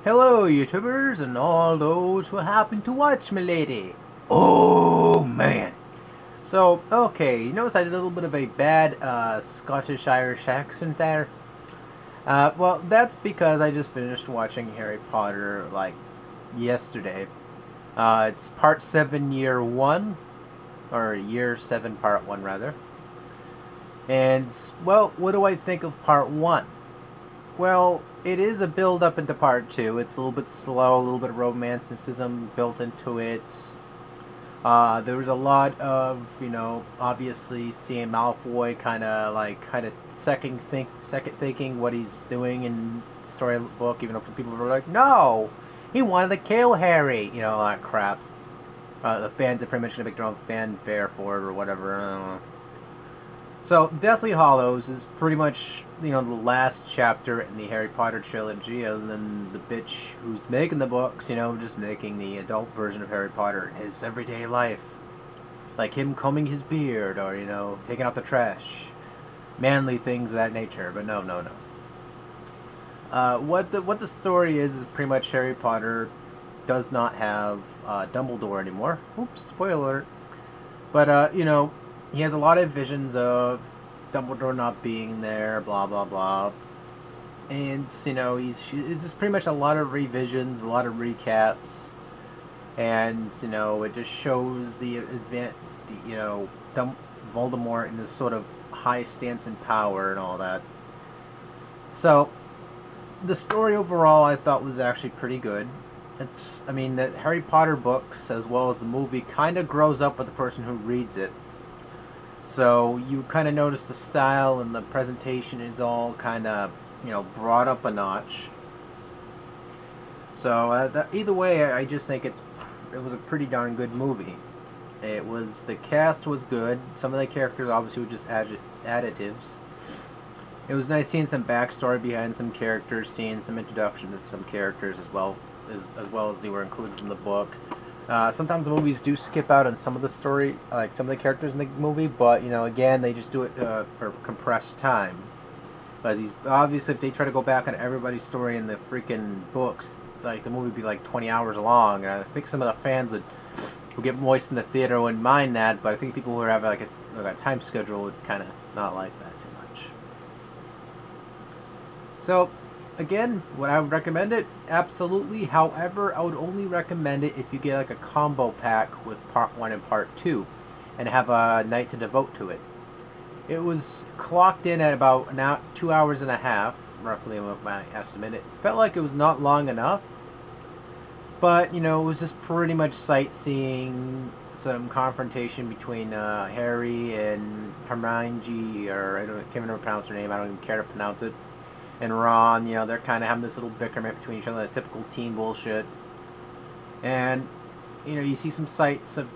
Hello, YouTubers, and all those who happen to watch me, lady. Oh, man. So, okay, you notice I did a little bit of a bad Scottish-Irish accent there? Well, that's because I just finished watching Harry Potter, like, yesterday. It's Part 7, Year 1, or Year 7, Part 1, rather. And, well, what do I think of Part 1? Well, it is a build up into part two. It's a little bit slow, a little bit of romanticism built into it. There was a lot of, obviously seeing Malfoy kind of second thinking what he's doing in the story of the book, even though people were like, no, he wanted to kill Harry, all that crap. The fans are pretty much gonna make their own fanfare for it or whatever. I don't know. So, Deathly Hallows is pretty much, the last chapter in the Harry Potter trilogy, other than the bitch who's making the books, just making the adult version of Harry Potter in his everyday life. Like him combing his beard, or, taking out the trash. Manly things of that nature, but no, no, no. What the story is pretty much Harry Potter does not have Dumbledore anymore. Oops, spoiler alert. But, he has a lot of visions of Dumbledore not being there, blah, blah, blah. And, it's just pretty much a lot of revisions, a lot of recaps. And, it just shows Voldemort in this sort of high stance in power and all that. So, the story overall I thought was actually pretty good. The Harry Potter books, as well as the movie, kind of grows up with the person who reads it. So you kind of notice the style and the presentation is all kind of, brought up a notch. So either way, I just think it was a pretty darn good movie. The cast was good. Some of the characters obviously were just additives. It was nice seeing some backstory behind some characters, seeing some introduction to some characters as well as they were included from the book. Sometimes the movies do skip out on some of the story, like some of the characters in the movie, but, again, they just do it for compressed time. Because obviously, if they try to go back on everybody's story in the freaking books, like, the movie would be like 20 hours long, and I think some of the fans who get moist in the theater wouldn't mind that, but I think people who have like a time schedule would kind of not like that too much. So, again, would I recommend it? Absolutely. However, I would only recommend it if you get like a combo pack with Part 1 and Part 2 and have a night to devote to it. It was clocked in at about 2 hours and a half, roughly with my estimate. It felt like it was not long enough, but, it was just pretty much sightseeing, some confrontation between Harry and Hermione, or I can't even pronounce her name, I don't even care to pronounce it. And Ron, they're kind of having this little bickerment between each other, typical teen bullshit. And, you see some sights of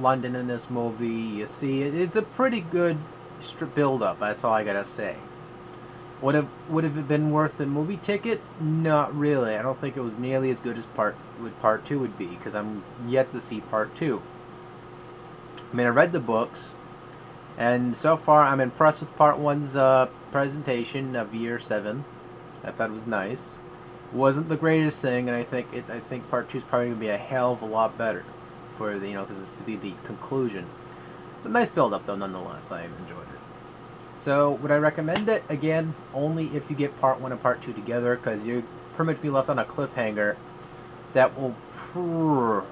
London in this movie. You see, it's a pretty good build-up, that's all I gotta say. Would it been worth the movie ticket? Not really. I don't think it was nearly as good as Part 2 would be, because I'm yet to see Part 2. I mean, I read the books, and so far, I'm impressed with Part 1's presentation of Year 7. I thought it was nice. Wasn't the greatest thing, and I think Part 2 is probably going to be a hell of a lot better for because it's to be the conclusion. But nice build-up, though, nonetheless. I enjoyed it. So, would I recommend it? Again, only if you get Part 1 and Part 2 together, because you're pretty much be left on a cliffhanger that will it'll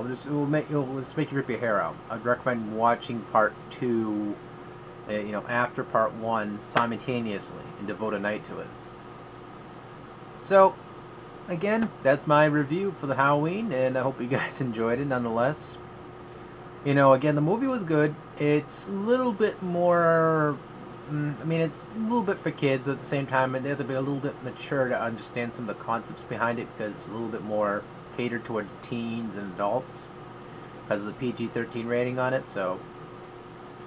just make you rip your hair out. I'd recommend watching Part 2, after Part 1 simultaneously and devote a night to it. So, again, that's my review for the Halloween, and I hope you guys enjoyed it nonetheless. Again, the movie was good. It's a little bit more, it's a little bit for kids at the same time, and they have to be a little bit mature to understand some of the concepts behind it, because it's a little bit more catered toward teens and adults because of the PG-13 rating on it. So,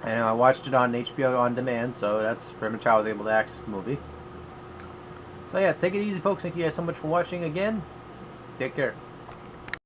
and I watched it on HBO on demand, so that's pretty much how I was able to access the movie. So yeah, take it easy, folks. Thank you guys so much for watching again. Take care.